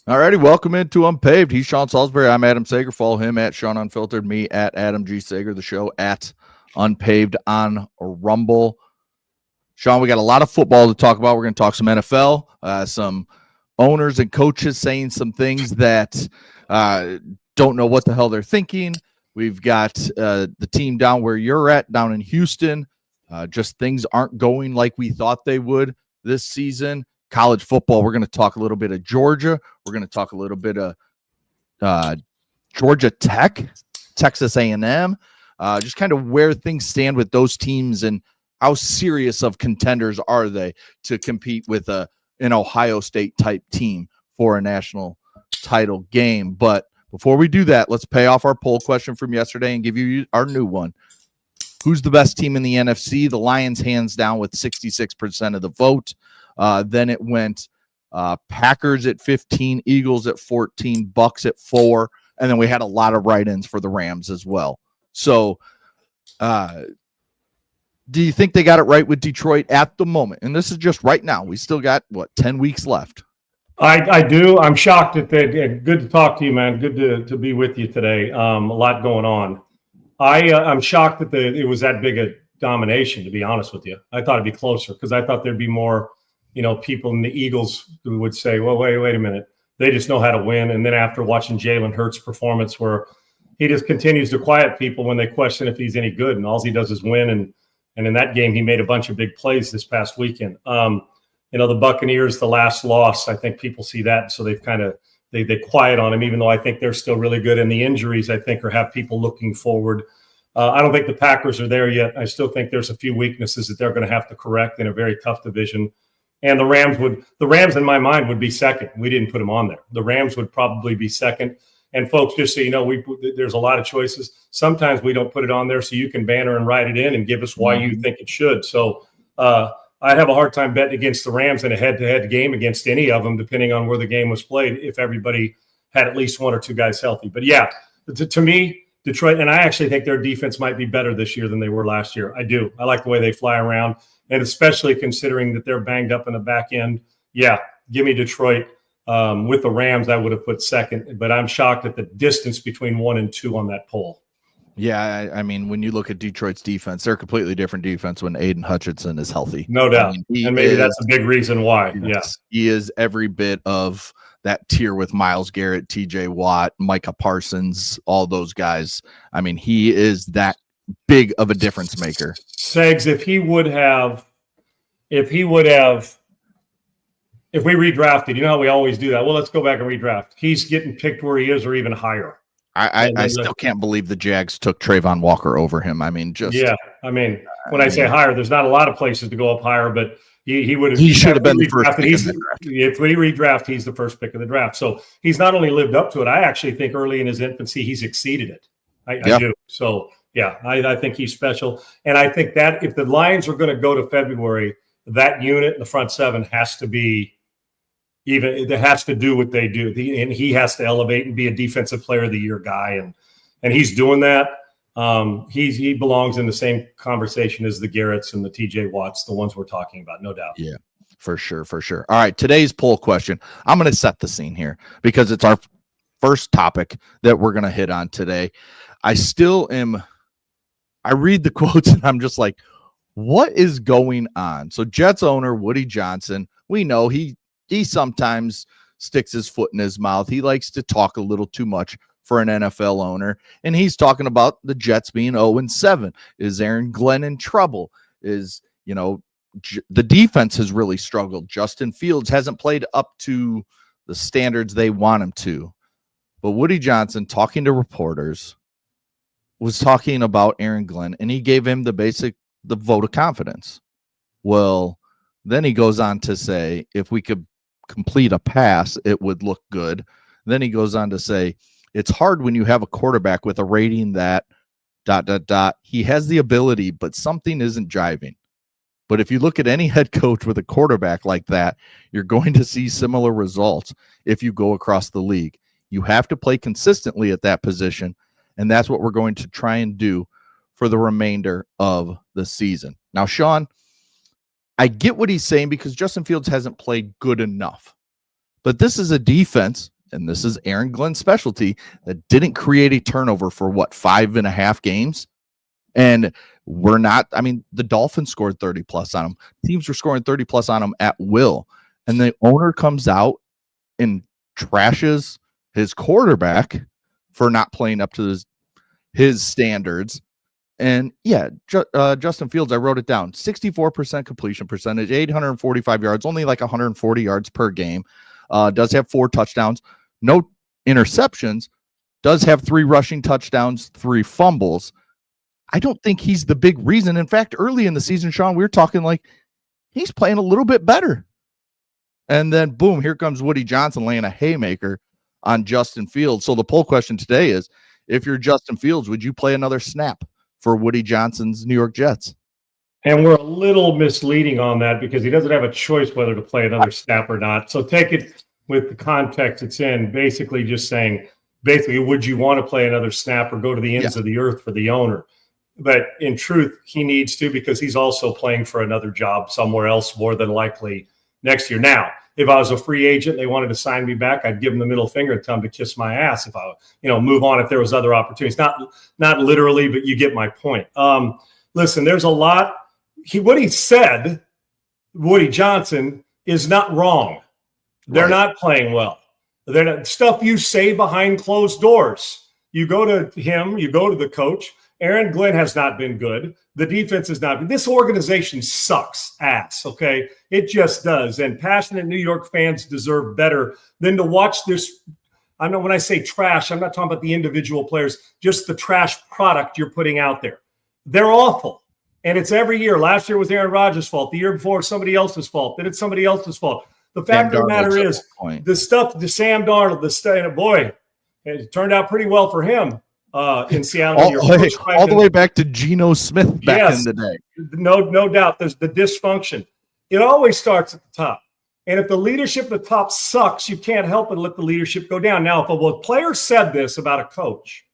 All righty, welcome into Unpaved. He's Sean Salisbury. I'm Adam Sager. Follow him at Sean Unfiltered, me at Adam G. Sager, the show at Unpaved on Rumble. Sean, we got a lot of football to talk about. We're going to talk some NFL, some owners and coaches saying some things that don't know what the hell they're thinking. We've got the team down where you're at, down in Houston. Just things aren't going like we thought they would this season. College football, we're going to talk a little bit of Georgia. We're going to talk a little bit of Georgia Tech, Texas A&M, just kind of where things stand with those teams and how serious of contenders are they to compete with an Ohio State type team for a national title game. But before we do that, let's pay off our poll question from yesterday and give you our new one. Who's the best team in the NFC? The Lions hands down with 66% of the vote. Then it went Packers at 15, Eagles at 14, Bucks at 4, and then we had a lot of write-ins for the Rams as well. So do you think they got it right with Detroit at the moment? And this is just right now. We still got, 10 weeks left. I do. I'm shocked at that. Good to talk to you, man. Good to be with you today. A lot going on. I'm shocked that it was that big a domination, to be honest with you. I thought it'd be closer because I thought there'd be more, people in the Eagles who would say, well, wait a minute. They just know how to win. And then after watching Jalen Hurts' performance where he just continues to quiet people when they question if he's any good, and all he does is win. And in that game, he made a bunch of big plays this past weekend. The Buccaneers, the last loss, I think people see that. So they've kind of they quiet on him, even though I think they're still really good. And the injuries, I think, have people looking forward. I don't think the Packers are there yet. I still think there's a few weaknesses that they're going to have to correct in a very tough division. And the Rams in my mind would be second. We didn't put them on there. The Rams would probably be second. And folks, just so you know, there's a lot of choices. Sometimes we don't put it on there so you can banner and write it in and give us why you think it should. So I'd have a hard time betting against the Rams in a head-to-head game against any of them, depending on where the game was played, if everybody had at least one or two guys healthy. But yeah, to me, Detroit, and I actually think their defense might be better this year than they were last year. I do. I like the way they fly around, and especially considering that they're banged up in the back end. Yeah, give me Detroit. With the Rams, I would have put second, but I'm shocked at the distance between 1 and 2 on that poll. Yeah, I mean, when you look at Detroit's defense, they're a completely different defense when Aiden Hutchinson is healthy. No doubt. And maybe that's a big reason why. Yes, he is every bit of that tier with Myles Garrett, TJ Watt, Micah Parsons, all those guys. I mean, he is that big of a difference maker. Segs, if we redrafted, how we always do that. Well, let's go back and redraft. He's getting picked where he is or even higher. I still can't believe the Jags took Trayvon Walker over him. I mean, when I say higher, there's not a lot of places to go up higher, but he would have. He should have been the first pick in the draft. If we redraft, he's the first pick of the draft. So he's not only lived up to it. I actually think early in his infancy he's exceeded it. I do. So yeah, I think he's special, and I think that if the Lions are going to go to February, that unit in the front seven has to be. Even it has to do what they do, and he has to elevate and be a defensive player of the year guy, and he's doing that. He belongs in the same conversation as the Garretts and the TJ Watts, the ones we're talking about, no doubt. Yeah, for sure. All right, today's poll question. I'm going to set the scene here because it's our first topic that we're going to hit on today. I read the quotes and I'm just like, what is going on? So Jets owner Woody Johnson, we know he sometimes sticks his foot in his mouth. He likes to talk a little too much for an NFL owner. And he's talking about the Jets being 0-7. Is Aaron Glenn in trouble? The defense has really struggled. Justin Fields hasn't played up to the standards they want him to. But Woody Johnson, talking to reporters, was talking about Aaron Glenn, and he gave him the vote of confidence. Well, then he goes on to say, if we could complete a pass, it would look good. Then he goes on to say, it's hard when you have a quarterback with a rating that ... He has the ability, but something isn't jiving. But if you look at any head coach with a quarterback like that, you're going to see similar results if you go across the league. You have to play consistently at that position, and that's what we're going to try and do for the remainder of the season. Now, Sean, I get what he's saying because Justin Fields hasn't played good enough. But this is a defense, and this is Aaron Glenn's specialty, that didn't create a turnover for 5.5 games. And we're not, I mean, the Dolphins scored 30 plus on them. Teams were scoring 30 plus on them at will. And the owner comes out and trashes his quarterback for not playing up to his standards. And yeah, Justin Fields, I wrote it down, 64% completion percentage, 845 yards, only like 140 yards per game. Does have 4 touchdowns, no interceptions, does have 3 rushing touchdowns, 3 fumbles. I don't think he's the big reason. In fact, early in the season, Sean, we were talking like he's playing a little bit better. And then boom, here comes Woody Johnson laying a haymaker on Justin Fields. So the poll question today is, if you're Justin Fields, would you play another snap for Woody Johnson's New York Jets? And we're a little misleading on that because he doesn't have a choice whether to play another snap or not. So take it with the context it's in, basically just saying, would you want to play another snap or go to the ends of the earth for the owner? But in truth, he needs to, because he's also playing for another job somewhere else, more than likely next year. Now, if I was a free agent, they wanted to sign me back, I'd give them the middle finger and tell them to kiss my ass if I, move on if there was other opportunities. Not literally, but you get my point. Listen, there's a lot. What he said, Woody Johnson, is not wrong. They're not playing well. They're not, stuff you say behind closed doors. You go to him, you go to the coach. Aaron Glenn has not been good. The defense has not been. This organization sucks ass, okay? It just does. And passionate New York fans deserve better than to watch this. I know when I say trash, I'm not talking about the individual players, just the trash product you're putting out there. They're awful. And it's every year. Last year was Aaron Rodgers' fault. The year before, somebody else's fault. Then it's somebody else's fault. The fact of the matter is, the stuff, the Sam Darnold, boy, it turned out pretty well for him. In Seattle, all the way back to Geno Smith back in the day. No doubt. There's the dysfunction. It always starts at the top. And if the leadership at the top sucks, you can't help but let the leadership go down. Now, if a player said this about a coach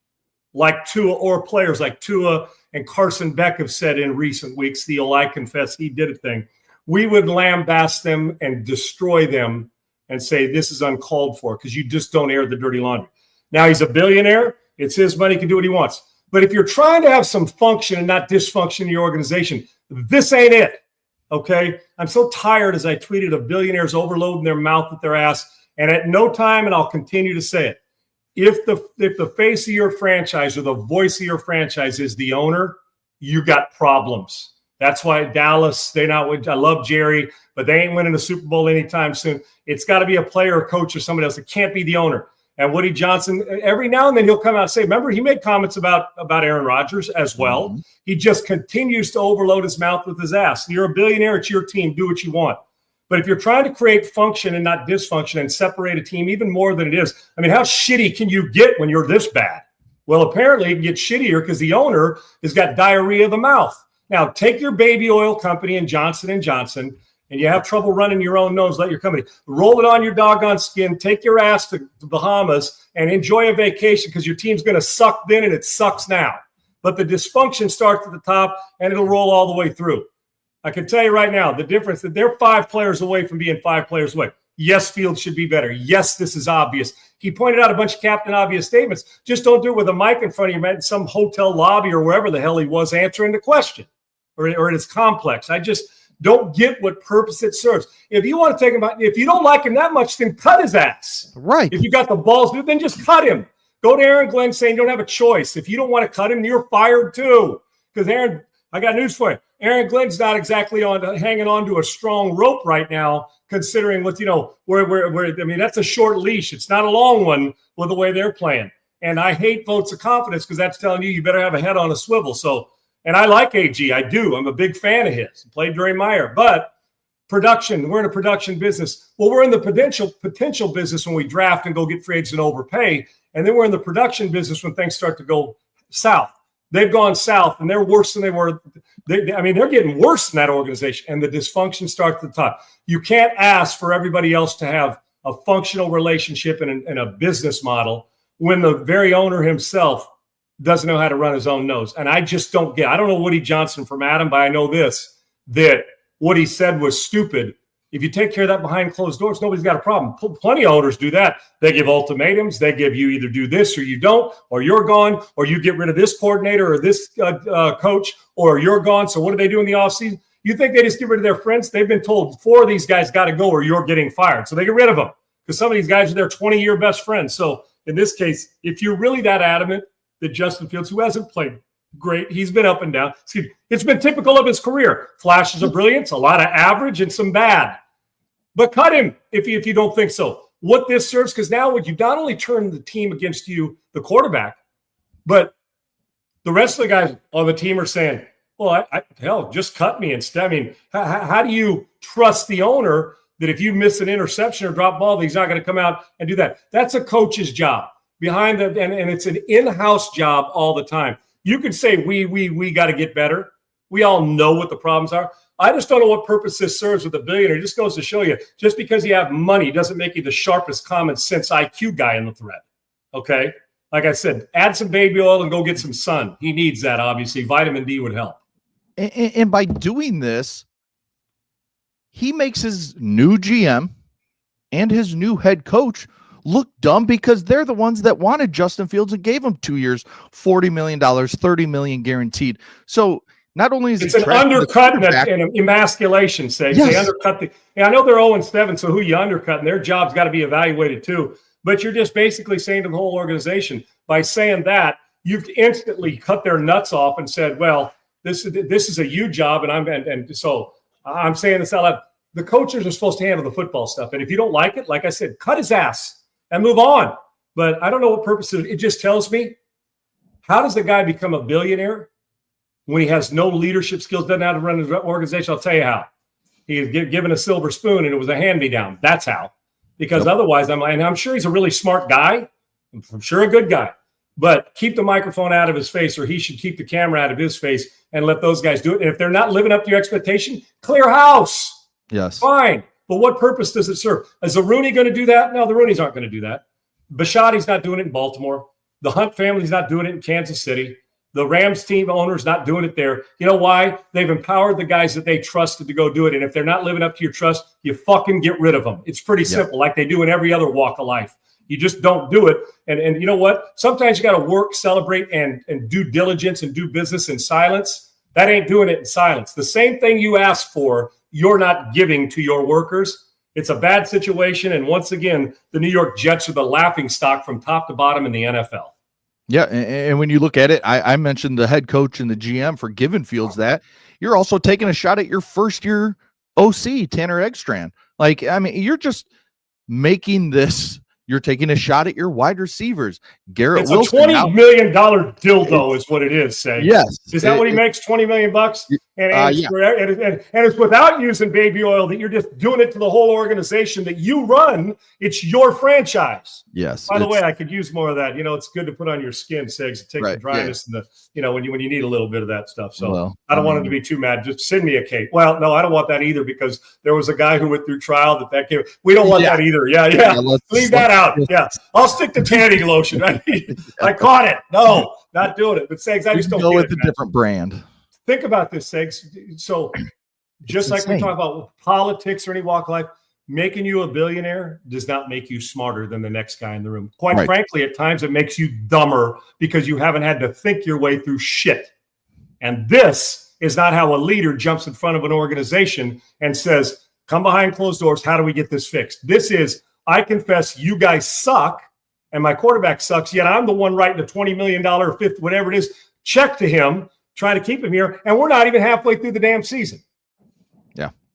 like Tua, or players like Tua and Carson Beck have said in recent weeks, the I confess he did a thing, we would lambaste them and destroy them and say this is uncalled for because you just don't air the dirty laundry. Now he's a billionaire. It's his money. He can do what he wants. But if you're trying to have some function and not dysfunction in your organization, this ain't it, okay? I'm so tired, as I tweeted, of billionaires overloading their mouth with their ass. And at no time, and I'll continue to say it, if the face of your franchise or the voice of your franchise is the owner, you got problems. That's why Dallas, I love Jerry, but they ain't winning a Super Bowl anytime soon. It's got to be a player or coach or somebody else. It can't be the owner. And Woody Johnson, every now and then he'll come out and say, remember, he made comments about Aaron Rodgers as well. Mm-hmm. He just continues to overload his mouth with his ass. You're a billionaire. It's your team. Do what you want. But if you're trying to create function and not dysfunction and separate a team even more than it is, I mean, how shitty can you get when you're this bad? Well, apparently it gets shittier because the owner has got diarrhea of the mouth. Now, take your baby oil company and Johnson & Johnson, and you have trouble running your own nose, let your company roll it on your doggone skin, take your ass to the Bahamas and enjoy a vacation because your team's going to suck then and it sucks now. But the dysfunction starts at the top and it'll roll all the way through. I can tell you right now, the difference that they're 5 players away from being 5 players away. Yes, Fields should be better. Yes, this is obvious. He pointed out a bunch of Captain Obvious statements. Just don't do it with a mic in front of you, man, in some hotel lobby or wherever the hell he was answering the question or in his complex. I just don't get what purpose it serves. If you want to take him out, if you don't like him that much, then cut his ass. Right. If you got the balls, then just cut him. Go to Aaron Glenn saying you don't have a choice. If you don't want to cut him, you're fired too. Because Aaron, I got news for you. Aaron Glenn's not exactly hanging on to a strong rope right now, considering what, where I mean, that's a short leash. It's not a long one with the way they're playing. And I hate votes of confidence because that's telling you better have a head on a swivel. So, and I like AG. I do. I'm a big fan of his. Played during Meyer. But production, we're in a production business. Well, we're in the potential business when we draft and go get free agents and overpay. And then we're in the production business when things start to go south. They've gone south, and they're worse than they were. They're getting worse in that organization, and the dysfunction starts at the top. You can't ask for everybody else to have a functional relationship and a business model when the very owner himself doesn't know how to run his own nose. And I just don't know Woody Johnson from Adam, but I know this, that what he said was stupid. If you take care of that behind closed doors, nobody's got a problem. Plenty of owners do that. They give ultimatums. They give you either do this or you don't, or you're gone, or you get rid of this coordinator or this coach, or you're gone. So what do they do in the offseason? You think they just get rid of their friends? They've been told 4 of these guys got to go or you're getting fired. So they get rid of them because some of these guys are their 20-year best friends. So in this case, if you're really that adamant that Justin Fields, who hasn't played great, he's been up and down. It's been typical of his career. Flashes of brilliance, a lot of average, and some bad. But cut him if you don't think so. What this serves, because now would you not only turn the team against you, the quarterback, but the rest of the guys on the team are saying, well, hell, just cut me instead. I mean, how do you trust the owner that if you miss an interception or drop ball, that he's not going to come out and do that? That's a coach's job and it's an in-house job all the time. You could say we got to get better. We all know what the problems are. I just don't know what purpose this serves with a billionaire. It just goes to show you, just because you have money doesn't make you the sharpest common sense IQ guy in the thread. Okay? Like I said, add some baby oil and go get some sun. He needs that, obviously. Vitamin D would help. And by doing this, he makes his new GM and his new head coach look dumb because they're the ones that wanted Justin Fields and gave him 2 years, $40 million, $30 million guaranteed. So not only is it's an undercut and an emasculation, say. Yes. They undercut I know they're 0-7, so who you undercutting? Their job's got to be evaluated too. But you're just basically saying to the whole organization, by saying that, you've instantly cut their nuts off and said, well, this is a you job, and so I'm saying this out loud. The coaches are supposed to handle the football stuff, and if you don't like it, like I said, cut his ass and move on. But I don't know what purpose it just tells me. How does the guy become a billionaire when he has no leadership skills, doesn't know how to run his organization? I'll tell you how. He is given a silver spoon, and it was a hand-me-down. That's how. Because otherwise, I'm sure he's a really smart guy. I'm sure a good guy. But keep the microphone out of his face, or he should keep the camera out of his face and let those guys do it. And if they're not living up to your expectation, clear house. Yes. Fine. But what purpose does it serve? Is the Rooney going to do that? No, the Rooneys aren't going to do that. Bashotti's not doing it in Baltimore. The Hunt family's not doing it in Kansas City. The Rams team owner's not doing it there. You know why? They've empowered the guys that they trusted to go do it. And if they're not living up to your trust, you fucking get rid of them. It's pretty simple, like they do in every other walk of life. You just don't do it. And you know what? Sometimes you got to work, celebrate, and do diligence and do business in silence. That ain't doing it in silence. The same thing you ask for, you're not giving to your workers. It's a bad situation. And once again, the New York Jets are the laughing stock from top to bottom in the NFL. Yeah, and when you look at it, I mentioned the head coach and the GM for giving Fields that. You're also taking a shot at your first-year OC, Tanner Eggstrand. Like, I mean, you're just making this. You're taking a shot at your wide receivers. Garrett it's Wilson. It's a $20 million dildo is what it is, say. Yes. Is that what he makes, $20 million? And it's without using baby oil that you're just doing it to the whole organization that you run. It's your franchise. Yes. By the way, I could use more of that. You know, it's good to put on your skin, Segs, to take the dryness and when you need a little bit of that stuff. So I don't want him to be too mad. Just send me a cake. Well, no, I don't want that either because there was a guy who went through trial that came. We don't want that either. Yeah. Leave that out. Yeah. I'll stick to tanning lotion. I caught it. No, not doing it. But Segs, I just don't go with a different brand. Think about this, Segs. So just like we talk about politics or any walk of life, making you a billionaire does not make you smarter than the next guy in the room. Quite frankly, at times it makes you dumber because you haven't had to think your way through shit. And this is not how a leader jumps in front of an organization and says, come behind closed doors. How do we get this fixed? This is, I confess you guys suck and my quarterback sucks, yet I'm the one writing a $20 million, fifth, whatever it is, check to him, trying to keep him here. And we're not even halfway through the damn season.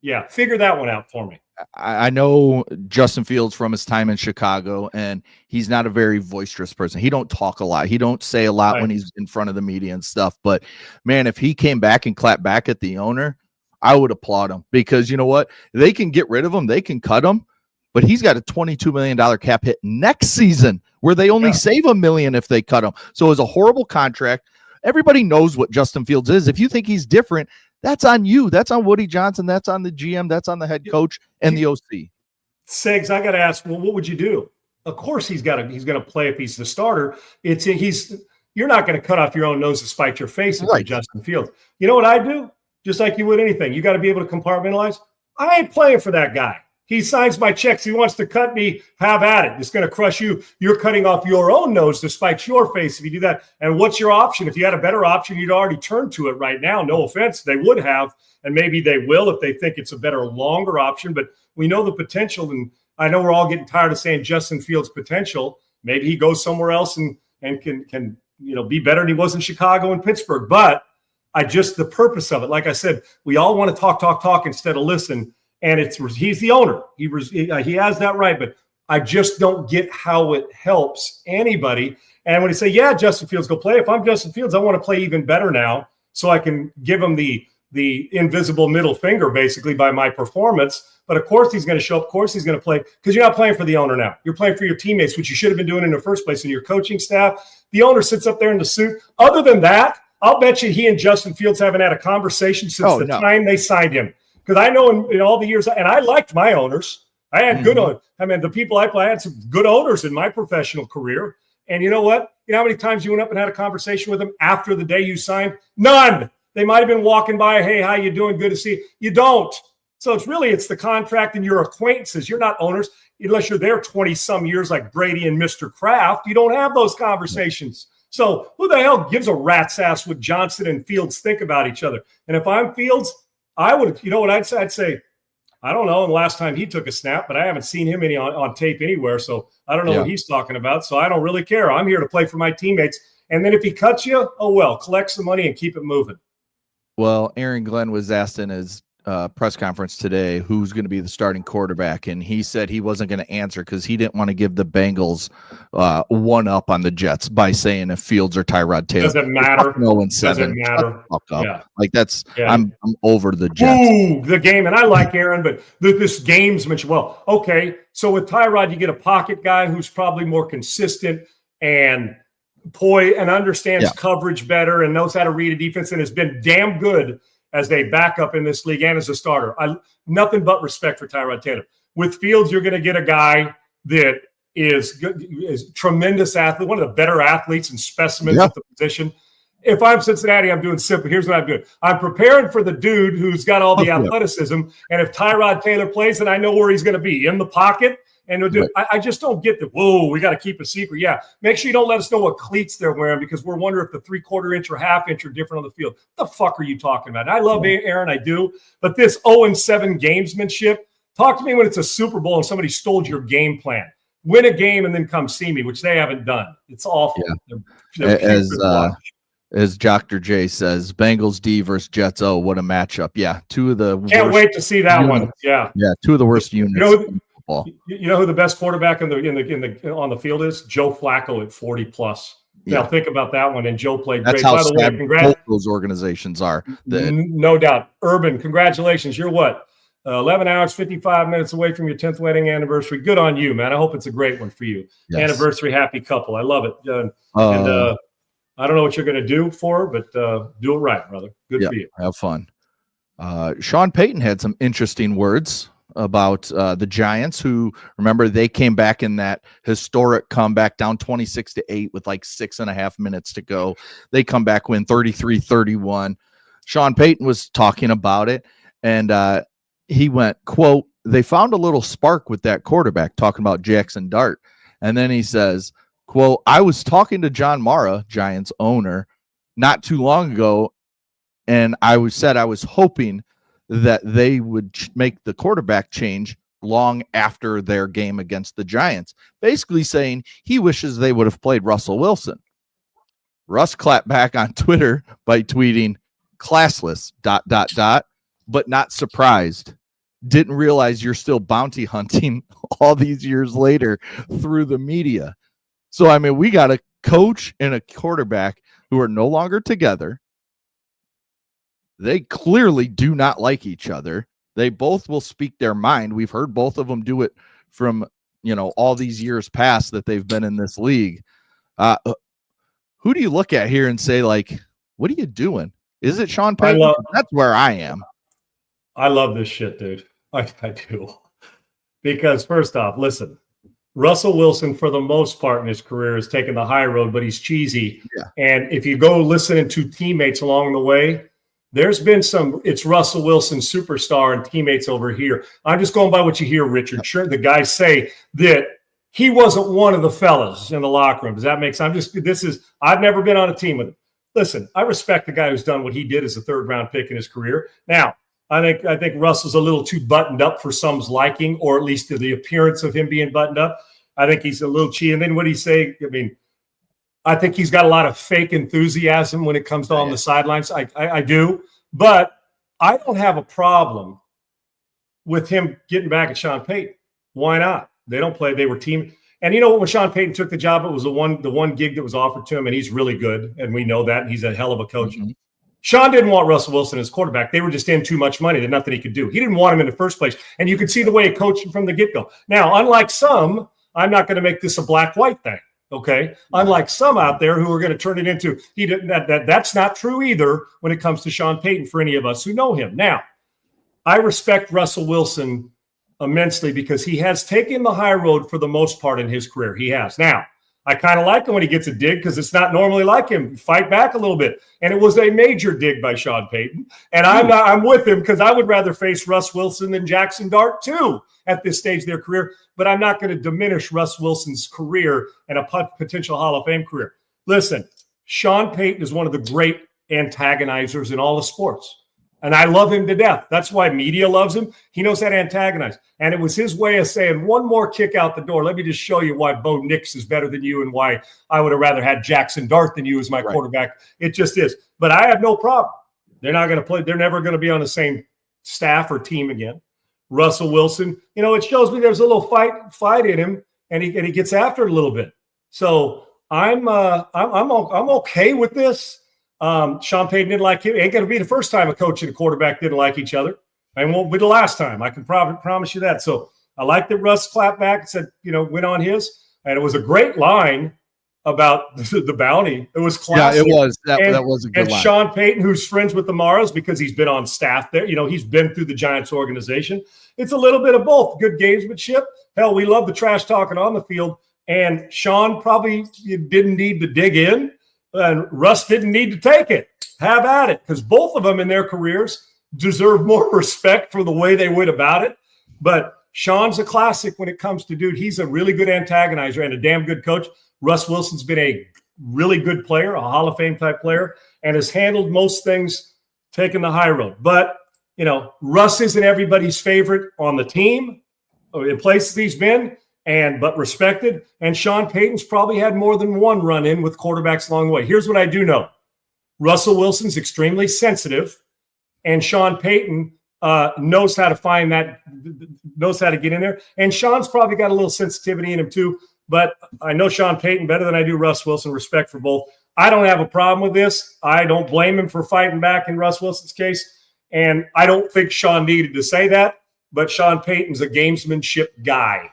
Yeah. Figure that one out for me. I know Justin Fields from his time in Chicago, and he's not a very boisterous person. He don't talk a lot. He don't say a lot when he's in front of the media and stuff. But, man, if he came back and clapped back at the owner, I would applaud him because you know what? They can get rid of him. They can cut him. But he's got a $22 million cap hit next season where they only save $1 million if they cut him. So it's a horrible contract. Everybody knows what Justin Fields is. If you think he's different, that's on you. That's on Woody Johnson. That's on the GM. That's on the head coach and the OC. Segs, I got to ask, well, what would you do? Of course he's going to play if he's the starter. You're not going to cut off your own nose to spite your face if you're Justin Fields. You know what I do? Just like you would anything. You got to be able to compartmentalize. I ain't playing for that guy. He signs my checks. He wants to cut me. Have at it. It's going to crush you. You're cutting off your own nose to spite your face if you do that. And what's your option? If you had a better option, you'd already turn to it right now. No offense. They would have, and maybe they will if they think it's a better, longer option. But we know the potential, and I know we're all getting tired of saying Justin Fields' potential. Maybe he goes somewhere else and can be better than he was in Chicago and Pittsburgh. But the purpose of it, like I said, we all want to talk instead of listen. And he's the owner. He has that right, but I just don't get how it helps anybody. And when you say, yeah, Justin Fields, go play. If I'm Justin Fields, I want to play even better now so I can give him the invisible middle finger, basically, by my performance. But of course he's going to show up. Of course he's going to play, because you're not playing for the owner now. You're playing for your teammates, which you should have been doing in the first place, and your coaching staff. The owner sits up there in the suit. Other than that, I'll bet you he and Justin Fields haven't had a conversation since time they signed him. Because I know in all the years, and I liked my owners. I had good owners. I mean, the people I had some good owners in my professional career. And you know what? You know how many times you went up and had a conversation with them after the day you signed? None. They might have been walking by. Hey, how you doing? Good to see you. You don't. So it's the contract and your acquaintances. You're not owners unless you're there 20-some years like Brady and Mr. Kraft. You don't have those conversations. So who the hell gives a rat's ass what Johnson and Fields think about each other? And if I'm Fields, I would, you know what I'd say? I don't know the last time he took a snap, but I haven't seen him on tape anywhere. So I don't know what he's talking about. So I don't really care. I'm here to play for my teammates. And then if he cuts you, oh, well, collect some money and keep it moving. Well, Aaron Glenn was asked in his press conference today who's going to be the starting quarterback, and he said he wasn't going to answer because he didn't want to give the Bengals one up on the Jets by saying if Fields or Tyrod Taylor. Doesn't matter. 0-7. Doesn't matter. Yeah. Like I'm over the Jets. Ooh, the game, and I like Aaron, but this gamesmanship. Well, okay, so with Tyrod, you get a pocket guy who's probably more consistent and understands coverage better and knows how to read a defense and has been damn good as a backup in this league and as a starter. Nothing but respect for Tyrod Taylor. With Fields, you're going to get a guy that is tremendous athlete, one of the better athletes and specimens at the position. If I'm Cincinnati, I'm doing simple. Here's what I'm doing. I'm preparing for the dude who's got all the athleticism. And if Tyrod Taylor plays, then I know where he's going to be, in the pocket. And I just don't get the, we got to keep a secret. Yeah, make sure you don't let us know what cleats they're wearing because we're wondering if the 3/4 inch or half inch are different on the field. What the fuck are you talking about? And I love Aaron, I do. But this 0-7 gamesmanship, talk to me when it's a Super Bowl and somebody stole your game plan. Win a game and then come see me, which they haven't done. It's awful. Yeah. As Dr. J says, Bengals D versus Jets O, what a matchup. Yeah, two of the Can't wait to see that one. Yeah. Yeah, two of the worst units. You know who the best quarterback on the field is? Joe Flacco at 40+. Now think about that one. And Joe played great. By the way, both those organizations are. No doubt. Urban, congratulations. You're what? 11 hours, 55 minutes away from your 10th wedding anniversary. Good on you, man. I hope it's a great one for you. Yes. Anniversary, happy couple. I love it. And I don't know what you're going to do for her, but do it right, brother. Good for you. Have fun. Sean Payton had some interesting words about the Giants, who, remember, they came back in that historic comeback down 26-8 with like 6.5 minutes to go. They come back, win 33-31. Sean Payton was talking about it, and he went, quote, "They found a little spark with that quarterback," talking about Jackson Dart. And then he says, quote, "I was talking to John Mara, Giants owner, not too long ago, and I was hoping that they would make the quarterback change long after their game against the Giants," basically saying he wishes they would have played Russell Wilson. Russ clapped back on Twitter by tweeting, "Classless, ... but not surprised. Didn't realize you're still bounty hunting all these years later through the media." So, I mean, we got a coach and a quarterback who are no longer together. They clearly do not like each other. They both will speak their mind. We've heard both of them do it from, all these years past that they've been in this league. Who do you look at here and say, like, what are you doing? Is it Sean Payton? That's where I am. I love this shit, dude. I do. Because first off, listen, Russell Wilson, for the most part in his career, has taken the high road, but he's cheesy. Yeah. And if you go listening to teammates along the way, There's been it's Russell Wilson superstar and teammates over here. I'm just going by what you hear, Richard. Sure, the guys say that he wasn't one of the fellas in the locker room. Does that make sense? I've never been on a team with him. Listen, I respect the guy who's done what he did as a third-round pick in his career. Now, I think Russell's a little too buttoned up for some's liking, or at least to the appearance of him being buttoned up. I think he's a little cheap. And then what he say? I mean, I think he's got a lot of fake enthusiasm when it comes to on the sidelines. I do, but I don't have a problem with him getting back at Sean Payton. Why not? They don't play. They were team. And you know what? When Sean Payton took the job, it was the one gig that was offered to him, and he's really good, and we know that. And he's a hell of a coach. Mm-hmm. Sean didn't want Russell Wilson as quarterback. They were just in too much money. There's nothing he could do. He didn't want him in the first place. And you could see the way he coached him from the get-go. Now, unlike some, I'm not going to make this a black-white thing, okay? Unlike some out there who are going to turn it into that's not true either when it comes to Sean Payton for any of us who know him. Now, I respect Russell Wilson immensely because he has taken the high road for the most part in his career. He has. Now, I kind of like him when he gets a dig because it's not normally like him. Fight back a little bit. And it was a major dig by Sean Payton. And I'm with him because I would rather face Russ Wilson than Jackson Dart too at this stage of their career. But I'm not going to diminish Russ Wilson's career and a potential Hall of Fame career. Listen, Sean Payton is one of the great antagonizers in all the sports. And I love him to death. That's why media loves him. He knows how to antagonize. And it was his way of saying, one more kick out the door. Let me just show you why Bo Nix is better than you and why I would have rather had Jackson Dart than you as my quarterback. It just is. But I have no problem. They're not going to play. They're never going to be on the same staff or team again. Russell Wilson, it shows me there's a little fight in him, and he gets after it a little bit. So I'm okay with this. Sean Payton didn't like him. It ain't going to be the first time a coach and a quarterback didn't like each other. And won't be the last time. I can promise you that. So I like that Russ clapped back and said, went on his. And it was a great line about the bounty. It was classic. Yeah, it was. That was a good line. And Sean Payton, who's friends with the Maras because he's been on staff there. He's been through the Giants organization. It's a little bit of both. Good gamesmanship. Hell, we love the trash talking on the field. And Sean probably didn't need to dig in. And Russ didn't need to take it. Have at it. Because both of them in their careers deserve more respect for the way they went about it. But Sean's a classic when it comes to, he's a really good antagonizer and a damn good coach. Russ Wilson's been a really good player, a Hall of Fame type player, and has handled most things taking the high road. But, Russ isn't everybody's favorite on the team in places he's been, but respected. And Sean Payton's probably had more than one run in with quarterbacks along the way. Here's what I do know. Russell Wilson's extremely sensitive, and Sean Payton knows how to find that, knows how to get in there. And Sean's probably got a little sensitivity in him too, but I know Sean Payton better than I do Russ Wilson. Respect for both. I don't have a problem with this. I don't blame him for fighting back in Russ Wilson's case. And I don't think Sean needed to say that, but Sean Payton's a gamesmanship guy.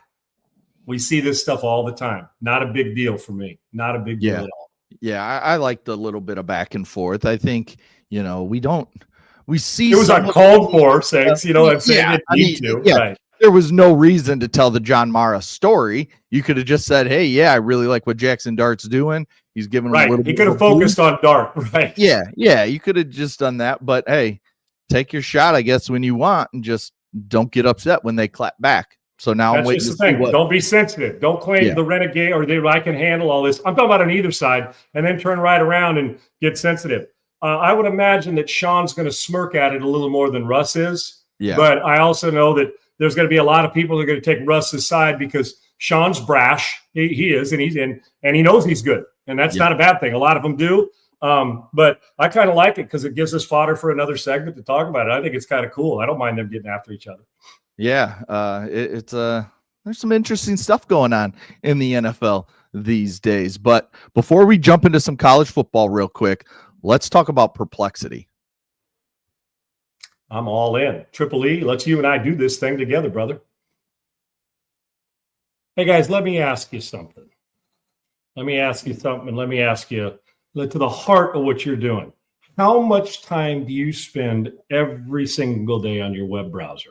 We see this stuff all the time. Not a big deal for me. Not a big deal at all. Yeah, I like the little bit of back and forth. I think, we see it was uncalled for, Sags, I'm saying it need to. Yeah, right. There was no reason to tell the John Mara story. You could have just said, hey, I really like what Jackson Dart's doing. He's giving him a little bit. He could have focused on Dart, right? Yeah, you could have just done that. But hey, take your shot, I guess, when you want, and just don't get upset when they clap back. So now that's just the thing. Don't be sensitive. Don't claim the renegade or I can handle all this. I'm talking about on either side, and then turn right around and get sensitive. I would imagine that Sean's going to smirk at it a little more than Russ is. Yeah. But I also know that there's going to be a lot of people that are going to take Russ's side because Sean's brash. He is, and he knows he's good, and that's not a bad thing. A lot of them do. But I kind of like it because it gives us fodder for another segment to talk about it. I think it's kind of cool. I don't mind them getting after each other. Yeah, there's some interesting stuff going on in the NFL these days. But before we jump into some college football real quick, let's talk about perplexity. I'm all in. Triple E, let's you and I do this thing together, brother. Hey, guys, let me ask you something. Let me ask you to the heart of what you're doing. How much time do you spend every single day on your web browser?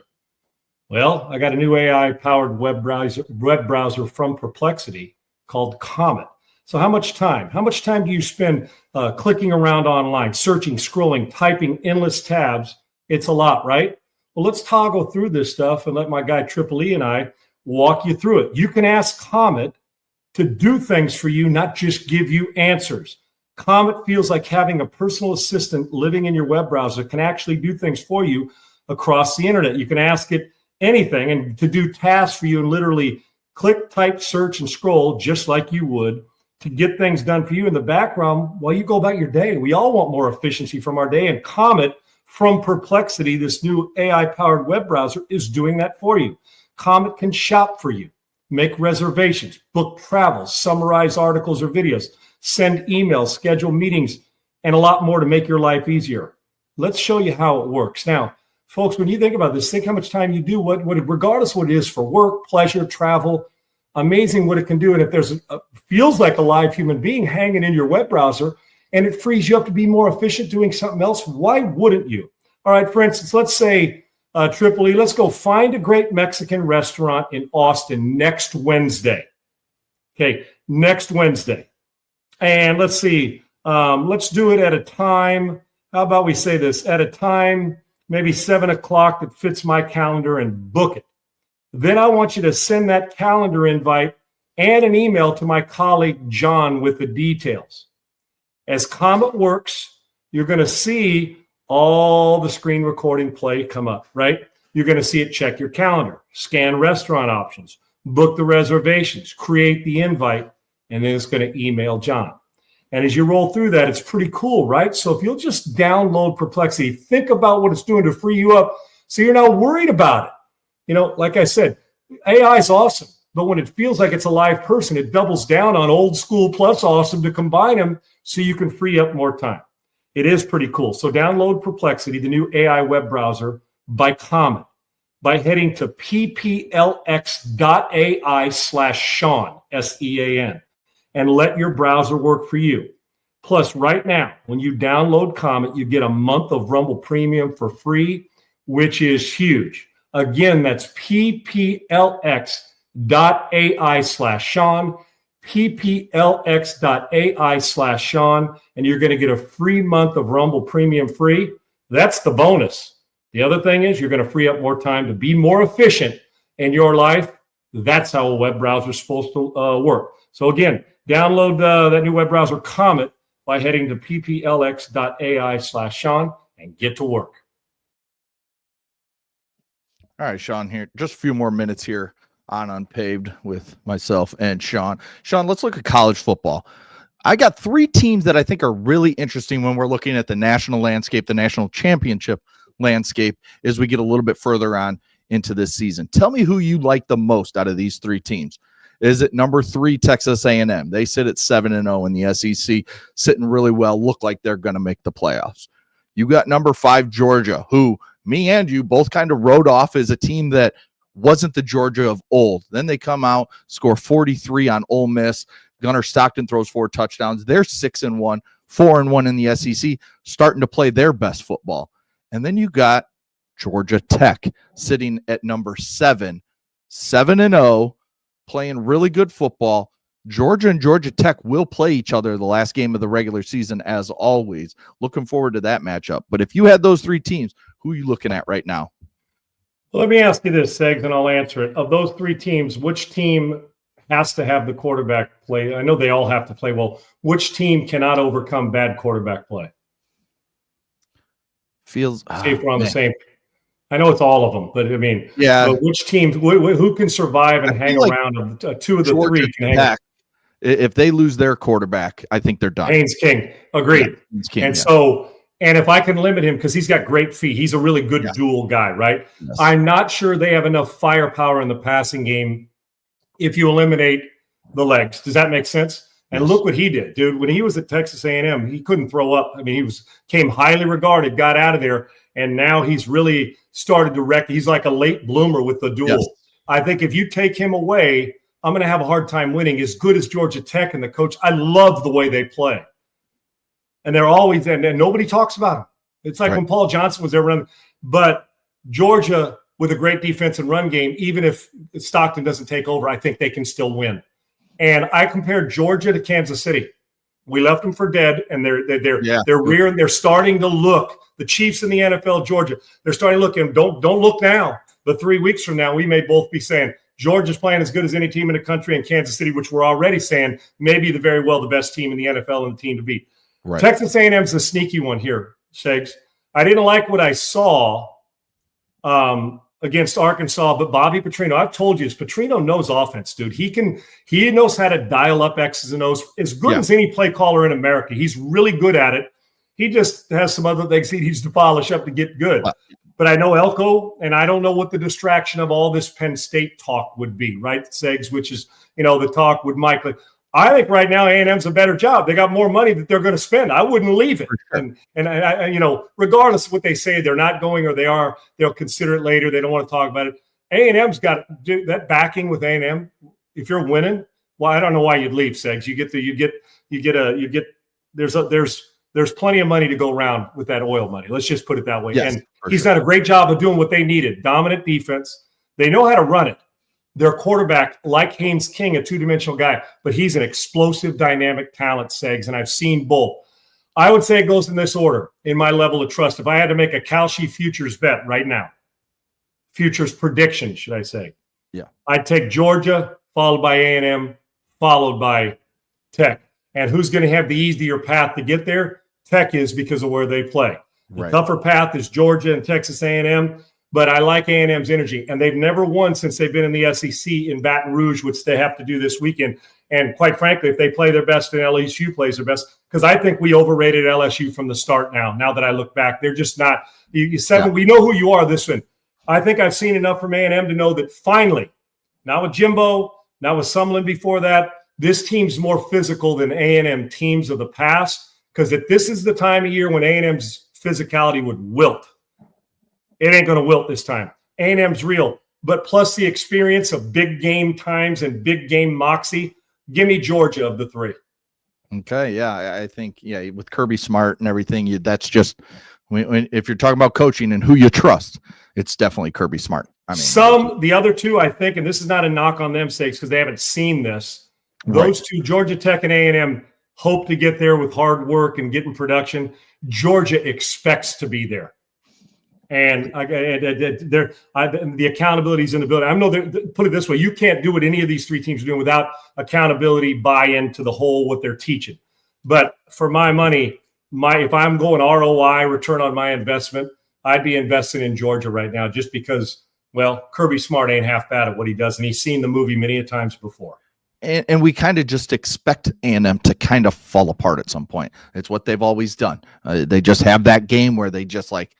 Well, I got a new AI-powered web browser from Perplexity called Comet. So how much time? How much time do you spend clicking around online, searching, scrolling, typing endless tabs? It's a lot, right? Well, let's toggle through this stuff and let my guy Triple E and I walk you through it. You can ask Comet to do things for you, not just give you answers. Comet feels like having a personal assistant living in your web browser, can actually do things for you across the internet. You can ask it anything and to do tasks for you and literally click, type, search, and scroll just like you would to get things done for you in the background while you go about your day. We all want more efficiency from our day, and Comet from Perplexity, this new AI-powered web browser, is doing that for you. Comet can shop for you, make reservations, book travel, summarize articles or videos, send emails, schedule meetings, and a lot more to make your life easier. Let's show you how it works. Now, folks, when you think about this, think how much time you do, regardless of what it is for work, pleasure, travel, amazing what it can do. And if there's feels like a live human being hanging in your web browser and it frees you up to be more efficient doing something else, why wouldn't you? All right, for instance, let's say, Triple E, let's go find a great Mexican restaurant in Austin next Wednesday. Okay, next Wednesday. And let's see, let's do it at a time. How about we say this? At a time, maybe 7 o'clock that fits my calendar, and book it. Then I want you to send that calendar invite and an email to my colleague, John, with the details. As Comet works, you're going to see all the screen recording play come up, right? You're going to see it check your calendar, scan restaurant options, book the reservations, create the invite, and then it's going to email John. And as you roll through that, it's pretty cool, right? So if you'll just download Perplexity, think about what it's doing to free you up so you're not worried about it. You know, like I said, AI is awesome, but when it feels like it's a live person, it doubles down on old school plus awesome to combine them so you can free up more time. It is pretty cool. So download Perplexity, the new AI web browser by Comet, by heading to pplx.ai/Sean, SEAN, and let your browser work for you. Plus, right now, when you download Comet, you get a month of Rumble Premium for free, which is huge. Again, that's pplx.ai/Sean, pplx.ai/Sean, and you're going to get a free month of Rumble Premium free. That's the bonus. The other thing is you're going to free up more time to be more efficient in your life. That's how a web browser is supposed to work. So again, download that new web browser Comet by heading to pplx.ai/Sean and get to work. All right, Sean, here, just a few more minutes here on Unpaved with myself and Sean. Sean, let's look at college football. I got 3 teams that I think are really interesting when we're looking at the national landscape, the national championship landscape, as we get a little bit further on into this season. Tell me who you like the most out of these 3 teams. Is it number 3, Texas A&M? They sit at 7-0 in the SEC, sitting really well, look like they're going to make the playoffs. You got number 5, Georgia, who me and you both kind of wrote off as a team that wasn't the Georgia of old. Then they come out, score 43 on Ole Miss. Gunnar Stockton throws 4 touchdowns. They're 6-1, 4-1 in the SEC, starting to play their best football. And then you got Georgia Tech sitting at number 7, 7-0, playing really good football. Georgia and Georgia Tech will play each other the last game of the regular season, as always. Looking forward to that matchup. But if you had those 3 teams, who are you looking at right now? Well, let me ask you this, Segs, and I'll answer it. Of those 3 teams, which team has to have the quarterback play? I know they all have to play well. Which team cannot overcome bad quarterback play? Feels see if we're on the same. I know it's all of them, but I mean, yeah. Which teams? Who can survive and hang around? 2 of the Georgia 3 can hang. If they lose their quarterback, I think they're done. Haynes King, agreed. Yeah, Haynes King, and so. And if I can limit him, because he's got great feet, he's a really good dual guy, right? Yes. I'm not sure they have enough firepower in the passing game if you eliminate the legs. Does that make sense? And look what he did, dude. When he was at Texas A&M, he couldn't throw up. I mean, came highly regarded, got out of there, and now he's really started to wreck. He's like a late bloomer with the dual. Yes. I think if you take him away, I'm going to have a hard time winning. As good as Georgia Tech and the coach, I love the way they play. And they're always, and nobody talks about them. It's like when Paul Johnson was there running. But Georgia, with a great defense and run game, even if Stockton doesn't take over, I think they can still win. And I compared Georgia to Kansas City. We left them for dead, and they're starting to look. The Chiefs in the NFL, Georgia, they're starting to look. And don't look now, but 3 weeks from now, we may both be saying Georgia's playing as good as any team in the country, and Kansas City, which we're already saying may be the best team in the NFL and the team to beat. Right. Texas A&M's a sneaky one here, Shags. I didn't like what I saw against Arkansas, but Bobby Petrino, I've told you, Petrino knows offense, dude. He knows how to dial up X's and O's as good as any play caller in America. He's really good at it. He just has some other things he needs to polish up to get good. But I know Elko, and I don't know what the distraction of all this Penn State talk would be, right, Segs, which is, the talk with Mike. I think right now A&M's a better job. They got more money that they're going to spend. I wouldn't leave it. Sure. And I regardless of what they say, they're not going or they are, they'll consider it later. They don't want to talk about it. A&M's got that backing with A&M. If you're winning, well, I don't know why you'd leave, Segs. There's plenty of money to go around with that oil money. Let's just put it that way. Yes, and he's done a great job of doing what they needed. Dominant defense. They know how to run it. Their quarterback, like Haynes King, a two-dimensional guy, but he's an explosive, dynamic talent, Segs, and I've seen both. I would say it goes in this order in my level of trust. If I had to make a Kalshi futures bet right now, futures prediction, should I say? Yeah. I'd take Georgia, followed by A&M, followed by Tech. And who's going to have the easier path to get there? Tech is, because of where they play. The tougher path is Georgia and Texas A&M. But I like A&M's energy, and they've never won since they've been in the SEC in Baton Rouge, which they have to do this weekend. And quite frankly, if they play their best and LSU plays their best, because I think we overrated LSU from the start now that I look back. They're just not – we know who you are this one. I think I've seen enough from A&M to know that finally, not with Jimbo, not with Sumlin before that, this team's more physical than A&M teams of the past, because this is the time of year when A&M's physicality would wilt. It ain't going to wilt this time. A&M's real, but plus the experience of big game times and big game moxie, give me Georgia of the three. Okay, yeah, I think, with Kirby Smart and everything, that's just if you're talking about coaching and who you trust, it's definitely Kirby Smart. I mean, the other two, I think, and this is not a knock on them sakes because they haven't seen this. Those two, Georgia Tech and A&M, hope to get there with hard work and getting production. Georgia expects to be there. And the accountability is in the building. I know put it this way, you can't do what any of these three teams are doing without accountability, buy-in to the whole what they're teaching. But for my money, if I'm going ROI, return on my investment, I'd be investing in Georgia right now just because, well, Kirby Smart ain't half bad at what he does, and he's seen the movie many a times before. And we kind of just expect A&M to kind of fall apart at some point. It's what they've always done. They just have that game where they just like,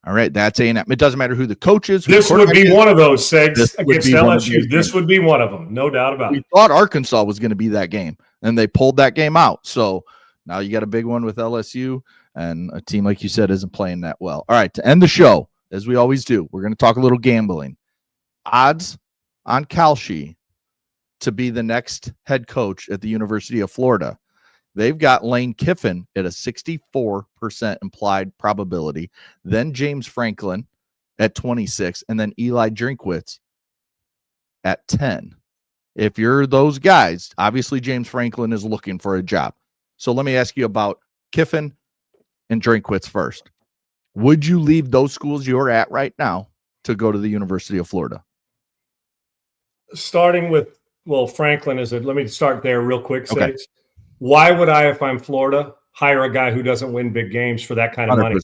all right, that's A&M. It doesn't matter who the coach is. This would be one of those, Segs, against LSU. This would be one of them, no doubt about it. We thought Arkansas was going to be that game, and they pulled that game out. So now you got a big one with LSU, and a team, like you said, isn't playing that well. All right, to end the show, as we always do, we're going to talk a little gambling. Odds on Kalshi to be the next head coach at the University of Florida. They've got Lane Kiffin at a 64% implied probability, then James Franklin at 26, and then Eli Drinkwitz at 10. If you're those guys, obviously James Franklin is looking for a job. So let me ask you about Kiffin and Drinkwitz first. Would you leave those schools you're at right now to go to the University of Florida? Starting with, Franklin let me start there real quick. Okay. Why would I, if I'm Florida, hire a guy who doesn't win big games for that kind of 100%.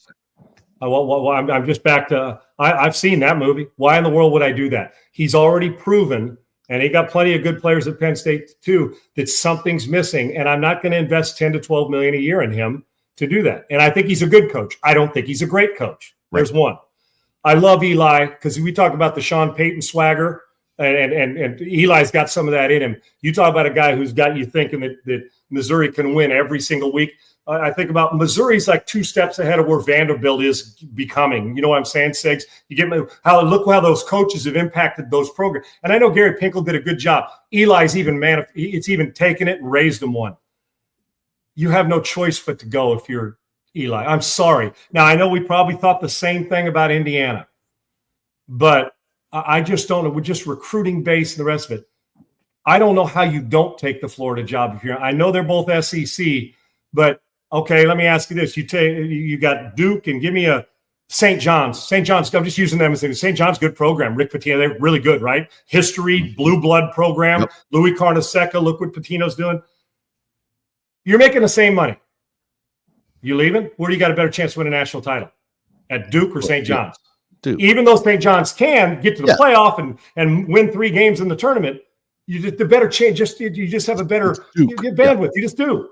Money? I'm just back to I've seen that movie. Why in the world would I do that? He's already proven, and he got plenty of good players at Penn State too, that something's missing, and I'm not going to invest $10 to $12 million a year in him to do that. And I think he's a good coach. I don't think he's a great coach. There's one. I love Eli because we talk about the Sean Payton swagger, and Eli's got some of that in him. You talk about a guy who's got you thinking that Missouri can win every single week. I think about Missouri's like 2 steps ahead of where Vanderbilt is becoming. You know what I'm saying, Segs? You get look how those coaches have impacted those programs. And I know Gary Pinkel did a good job. Eli's it's even taken it and raised them one. You have no choice but to go if you're Eli. I'm sorry. Now, I know we probably thought the same thing about Indiana, but I just don't know. We're just recruiting base and the rest of it. I don't know how you don't take the Florida job if you're. I know they're both SEC, but okay, let me ask you this: you got Duke, and give me a St. John's. St. John's. I'm just using them as St. John's. Good program. Rick Pitino, they're really good, right? History, blue blood program. Yep. Louis Carnesecca. Look what Pitino's doing. You're making the same money. You leaving? Where do you got a better chance to win a national title? At Duke or St. John's? Duke. Even though St. John's can get to the playoff and win 3 games in the tournament, you just the better chance. You just have a better bandwidth. You just do.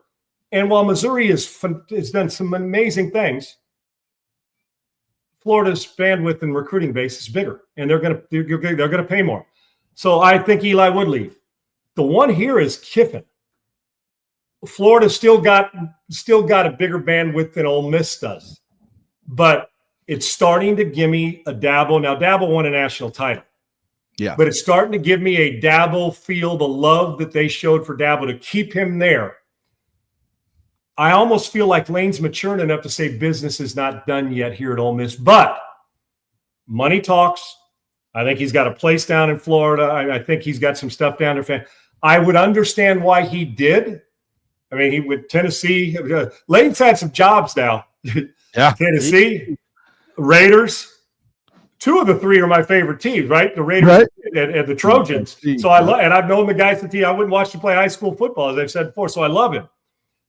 And while Missouri has done some amazing things, Florida's bandwidth and recruiting base is bigger, and they're going to pay more. So I think Eli would leave. The one here is Kiffin. Florida still got a bigger bandwidth than Ole Miss does, but it's starting to give me a Dabo. Now Dabo won a national title, but it's starting to give me a Dabo feel. The love that they showed for Dabo to keep him there. I almost feel like Lane's matured enough to say business is not done yet here at Ole Miss, but money talks. I think he's got a place down in Florida. I think he's got some stuff down there. I would understand why he did. I mean, he with Tennessee. Lane's had some jobs now. Yeah. Tennessee, Raiders. 2 of the 3 are my favorite teams, right? The Raiders and the Trojans. So I've known the guys that I wouldn't watch them play high school football, as I've said before. So I love him.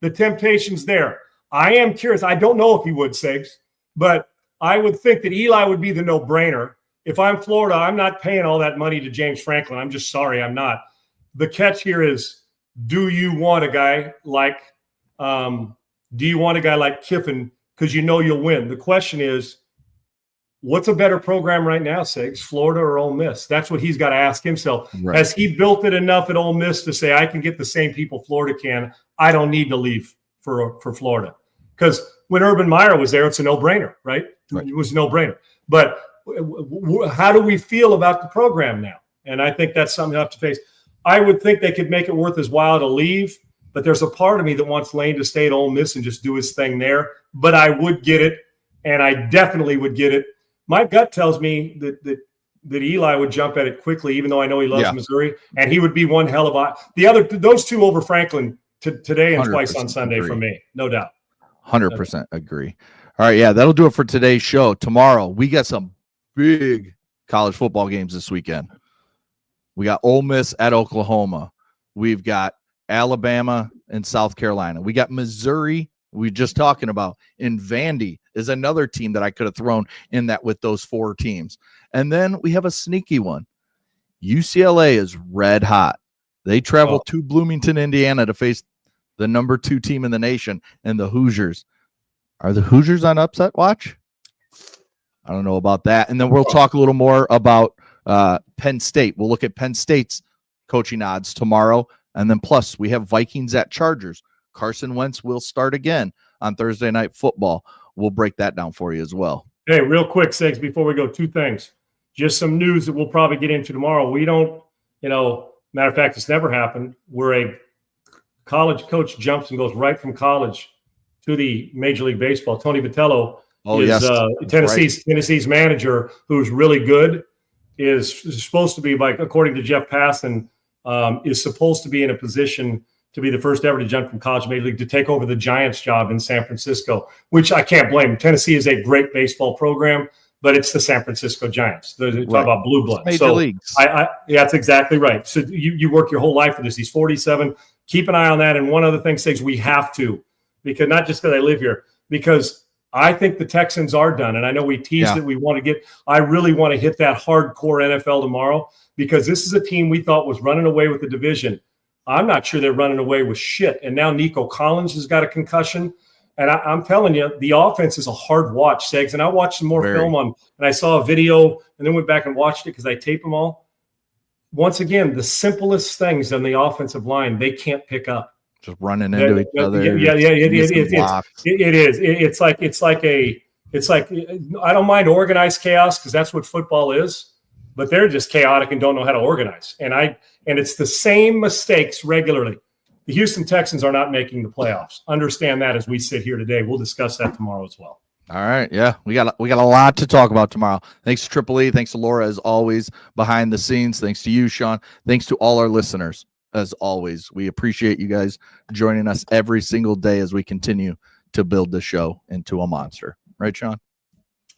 The temptation's there. I am curious. I don't know if he would, Sigs, but I would think that Eli would be the no-brainer. If I'm Florida, I'm not paying all that money to James Franklin. I'm just sorry, I'm not. The catch here is, do you want a guy like Kiffin? Because you know you'll win. The question is, what's a better program right now, Sigs, Florida or Ole Miss? That's what he's got to ask himself. Right. Has he built it enough at Ole Miss to say, I can get the same people Florida can? I don't need to leave for Florida. Because when Urban Meyer was there, it's a no-brainer, right? It was a no-brainer. But how do we feel about the program now? And I think that's something you have to face. I would think they could make it worth his while to leave, but there's a part of me that wants Lane to stay at Ole Miss and just do his thing there. But I would get it, and I definitely would get it. My gut tells me that Eli would jump at it quickly, even though I know he loves Missouri, and he would be one hell of those 2 over Franklin today and twice on Sunday for me, no doubt. 100% agree. All right, that'll do it for today's show. Tomorrow, we got some big college football games this weekend. We got Ole Miss at Oklahoma. We've got Alabama and South Carolina. We got Missouri. We're just talking about in Vandy is another team that I could have thrown in that with those 4 teams. And then we have a sneaky one. UCLA is red hot. They travel to Bloomington, Indiana to face the number 2 team in the nation and the Hoosiers. Are the Hoosiers on upset watch? I don't know about that. And then we'll talk a little more about Penn State. We'll look at Penn State's coaching odds tomorrow. And then plus we have Vikings at Chargers. Carson Wentz will start again on Thursday Night Football. We'll break that down for you as well. Hey, real quick, Sigs, before we go, 2 things. Just some news that we'll probably get into tomorrow. We don't, matter of fact, it's never happened, where a college coach jumps and goes right from college to the Major League Baseball. Tony Vitello is Tennessee's manager, who's really good, is supposed to be, according to Jeff Passan, is supposed to be in a position to be the first ever to jump from college to Major League to take over the Giants job in San Francisco, which I can't blame. Tennessee is a great baseball program, but it's the San Francisco Giants. They're talking about blue blood. Major leagues. That's exactly right. So you work your whole life for this. He's 47. Keep an eye on that. And one other thing, Sigs, we have to, because not just because I live here, because I think the Texans are done. And I know we teased that we want to get – I really want to hit that hardcore NFL tomorrow, because this is a team we thought was running away with the division. I'm not sure they're running away with shit. And now Nico Collins has got a concussion. And I'm telling you, the offense is a hard watch, Segs. And I watched some more film on, and I saw a video and then went back and watched it because I tape them all. Once again, the simplest things on the offensive line, they can't pick up. Just running into each other. It is. It's like I don't mind organized chaos, because that's what football is. But they're just chaotic and don't know how to organize. And it's the same mistakes regularly. The Houston Texans are not making the playoffs. Understand that as we sit here today. We'll discuss that tomorrow as well. All right. Yeah. We got a lot to talk about tomorrow. Thanks to Triple E. Thanks to Laura, as always, behind the scenes. Thanks to you, Sean. Thanks to all our listeners, as always. We appreciate you guys joining us every single day as we continue to build the show into a monster. Right, Sean?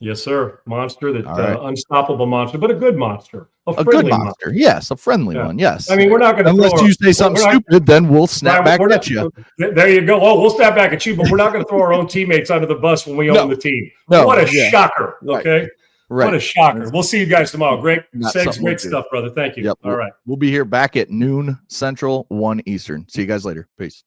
Yes, sir. Monster, that All right. unstoppable monster, but a good monster. A good monster. Yes. A friendly one. Yes. I mean, we're not going to unless you say something stupid, then we'll snap back at you. There you go. Oh, we'll snap back at you, but we're not going to throw our own teammates under the bus when we own the team. No, what a shocker. Okay. Right. What a shocker. We'll see you guys tomorrow. Great great stuff, brother. Thank you. Yep. All right. We'll be here back at noon Central, 1 Eastern. See you guys later. Peace.